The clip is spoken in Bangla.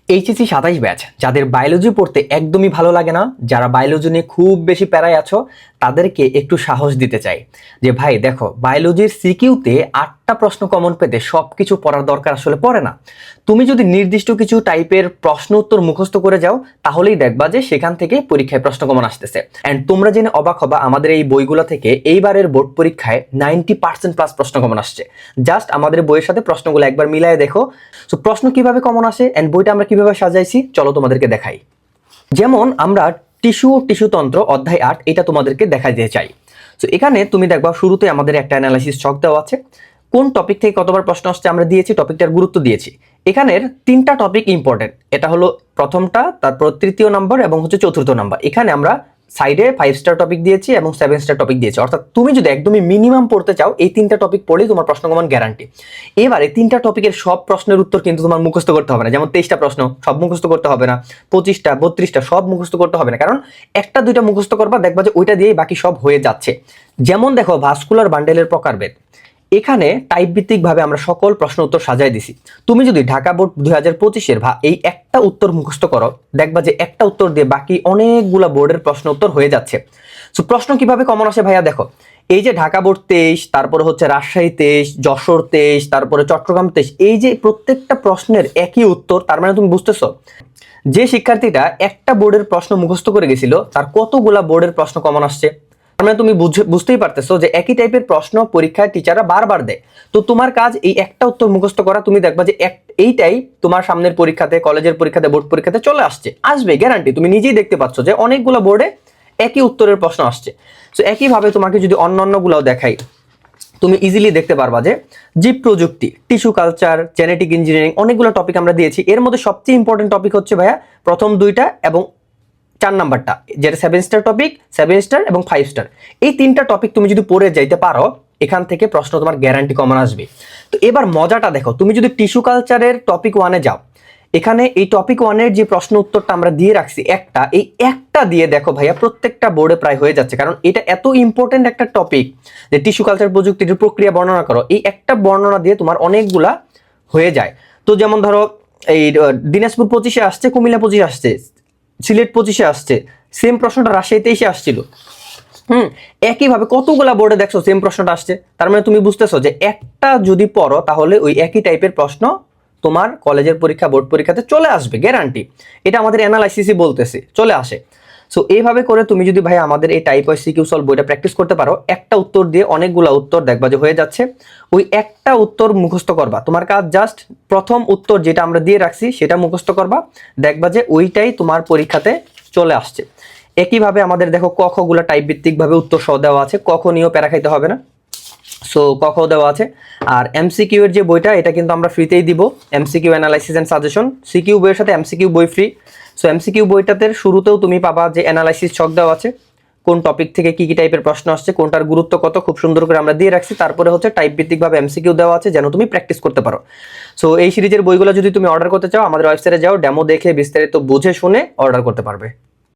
এইচএসসি 27 ব্যাচ যাদের বায়োলজি পড়তে একদমই ভালো লাগে না, যারা বায়োলজি নিয়ে খুব বেশি প্যারায় আছো, তাদেরকে একটু সাহস দিতে চাই যে ভাই দেখো, বায়োলজির সিকিউতে 8টা প্রশ্ন কমন পেতে সবকিছু পড়ার দরকার আসলে পড়ে না। তুমি যদি নির্দিষ্ট কিছু টাইপের প্রশ্ন উত্তর মুখস্থ করে যাও, তাহলেই দেখবা যে সেখান থেকে পরীক্ষায় প্রশ্ন কমন আসতেছে। এন্ড তোমরা জেনে অবাক হবা, আমাদের এই বইগুলো থেকে এইবারের বোর্ড পরীক্ষায় 90% প্লাস প্রশ্ন কমন আসছে। জাস্ট আমাদের বইয়ের সাথে প্রশ্নগুলো একবার মিলায়ে দেখো। সো প্রশ্ন কিভাবে কমন আসে এন্ড বইটা আমরা কিভাবে সাজাইছি, চলো তোমাদেরকে দেখাই। যেমন আমরা টিস্যুতন্ত্র অধ্যায় 8 এটা তোমাদেরকে দেখা দিতে চাই। সো এখানে তুমি দেখবা শুরুতে আমাদের একটা অ্যানালাইসিস ছক দেওয়া আছে, কোন টপিক থেকে কতবার প্রশ্ন আসছে আমরা দিয়েছি, টপিকটার গুরুত্ব দিয়েছি। এখানের 3টা টপিক ইম্পর্টেন্ট, এটা হলো প্রথমটা, তারপর তৃতীয় নাম্বার এবং হচ্ছে চতুর্থ নাম্বার। এখানে আমরা সাইডে 5 স্টার টপিক দিয়েছি এবং 7 স্টার টপিক দিয়েছি। অর্থাৎ তুমি যদি একদমই মিনিমাম পড়তে চাও, এই 3টা টপিক পড়লেই তোমার প্রশ্ন কমন গ্যারান্টি। এবারে 3টা টপিকের সব প্রশ্নের উত্তর কিন্তু তোমার মুখস্থ করতে হবে না। যেমন 23টা প্রশ্ন সব মুখস্থ করতে হবে না, 25টা 32টা সব মুখস্থ করতে হবে না, কারণ একটা দুইটা মুখস্থ করবা, দেখবা যে ওইটা দিয়েই বাকি সব হয়ে যাচ্ছে। যেমন দেখো ভাস্কুলার বান্ডেলের প্রকারভেদ, এখানে টাইপ ভিত্তিক ভাবে আমরা সকল প্রশ্ন উত্তর সাজাই দিছি। তুমি যদি ঢাকা বোর্ড 2025-এর এই একটা উত্তর মুখস্থ করো, দেখবা যে একটা উত্তর দিয়ে বাকি অনেকগুলা বোর্ডের প্রশ্ন উত্তর হয়ে যাচ্ছে। সো প্রশ্ন কিভাবে কমন আসে ভাইয়া দেখো, এই যে ঢাকা বোর্ড 23, তারপরে হচ্ছে রাজশাহী 23, যশোর 23, তারপরে চট্টগ্রাম 23, এই যে প্রত্যেকটা প্রশ্নের একই উত্তর। তার মানে তুমি বুঝতেছো যে শিক্ষার্থীটা একটা বোর্ডের প্রশ্ন মুখস্থ করে গেছিল, তার কতগুলা বোর্ডের প্রশ্ন কমন আসছে। তার মানে তুমি বুঝতেই পারতেছো যে একই টাইপের প্রশ্ন পরীক্ষায় টিচাররা বারবার দেয়। তো তোমার কাজ এই একটা উত্তর মুখস্থ করা। তুমি দেখবা যে এইটাই তোমার সামনের পরীক্ষাতে, কলেজের পরীক্ষাতে, বোর্ড পরীক্ষাতে চলে আসবে গ্যারান্টি। তুমি নিজেই দেখতে পাচ্ছ যে অনেকগুলো বোর্ডে একই উত্তরের প্রশ্ন আসছে। তো একইভাবে তোমাকে যদি অন্যান্যগুলোও দেখাই, তুমি ইজিলি দেখতে পারবা যে জীব প্রযুক্তি, টিস্যু কালচার, জেনেটিক ইঞ্জিনিয়ারিং, অনেকগুলো টপিক আমরা দিয়েছি। এর মধ্যে সবচেয়ে ইম্পর্টেন্ট টপিক হচ্ছে ভাইয়া প্রথম 2টা এবং 4 নাম্বারটা, যেটা 7 স্টার টপিক, 7 স্টার এবং 5 স্টার। এই 3টা টপিক তুমি যদি পড়ে যাইতে পারো, এখান থেকে প্রশ্ন তোমার গ্যারান্টি কমন আসবে। তো এবার মজাটা দেখো, তুমি যদি টিস্যু কালচারের টপিক 1-এ যাও, এখানে এই টপিক 1-এর যে প্রশ্ন উত্তরটা আমরা দিয়ে রাখছি একটা, এই একটা দিয়ে দেখো ভাইয়া প্রত্যেকটা বোর্ডে প্রায় হয়ে যাচ্ছে। কারণ এটা এত ইম্পর্টেন্ট একটা টপিক যে টিস্যু কালচার প্রযুক্তির প্রক্রিয়া বর্ণনা করো, এই একটা বর্ণনা দিয়ে তোমার অনেকগুলা হয়ে যায়। তো যেমন ধরো এই দিনাজপুর 25-এ আসছে, কুমিল্লা 25-এ আসছে, সিলেট 25-এ আসছে, সেম প্রশ্নটা রাজশাহী 23-এ আসছিল। একইভাবে কতগুলা বোর্ডে দেখছো সেম প্রশ্নটা আসছে। তার মানে তুমি বুঝতেছো যে একটা যদি পড়ো, তাহলে ওই একই টাইপের প্রশ্ন তোমার কলেজের পরীক্ষা, বোর্ড পরীক্ষাতে চলে আসবে গ্যারান্টি। এটা আমাদের অ্যানালাইসিসই বলতেছে, চলে আসে। সো এইভাবে করে তুমি যদি ভাই আমাদের এই টাইপ ওয়াইজ সিকিউ সলভ বইটা প্র্যাকটিস করতে পারো, একটা উত্তর দিয়ে অনেকগুলা উত্তর দেখবা যে হয়ে যাচ্ছে। ওই একটা উত্তর মুখস্থ করবা, তোমার কাজ জাস্ট প্রথম উত্তর যেটা আমরা দিয়ে রাখছি সেটা মুখস্থ করবা, দেখবা যে ওইটাই তোমার পরীক্ষাতে চলে আসছে। একইভাবে আমাদের দেখো ক খ গুলা টাইপ ভিত্তিক ভাবে উত্তর সহ দেওয়া আছে, ক খ নিয়েও প্যারা খাইতে হবে না। সো ক খ দেওয়া আছে। আর এমসিকিউ এর যে বইটা, এটা কিন্তু আমরা ফ্রিতেই দিব, MCQ analysis and suggestion. CQ বইয়ের সাথে এমসিকিউ বই ফ্রি। সো এমসিকিউ বইটাতে শুরুতেও তুমি পাবা যে অ্যানালাইসিস ছক দেওয়া আছে, কোন টপিক থেকে কি কি টাইপের প্রশ্ন আসছে, কোনটার গুরুত্ব কত, খুব সুন্দর করে আমরা দিয়ে রাখছি। তারপরে হচ্ছে টাইপ ভিত্তিক ভাবে এমসিকিউ দেওয়া আছে, যেন তুমি প্র্যাকটিস করতে পারো। সো এই সিরিজের বইগুলো যদি তুমি অর্ডার করতে চাও, আমাদের ওয়েবসাইটে যাও, ডেমো দেখে বিস্তারিত বুঝে শুনে অর্ডার করতে পারবে।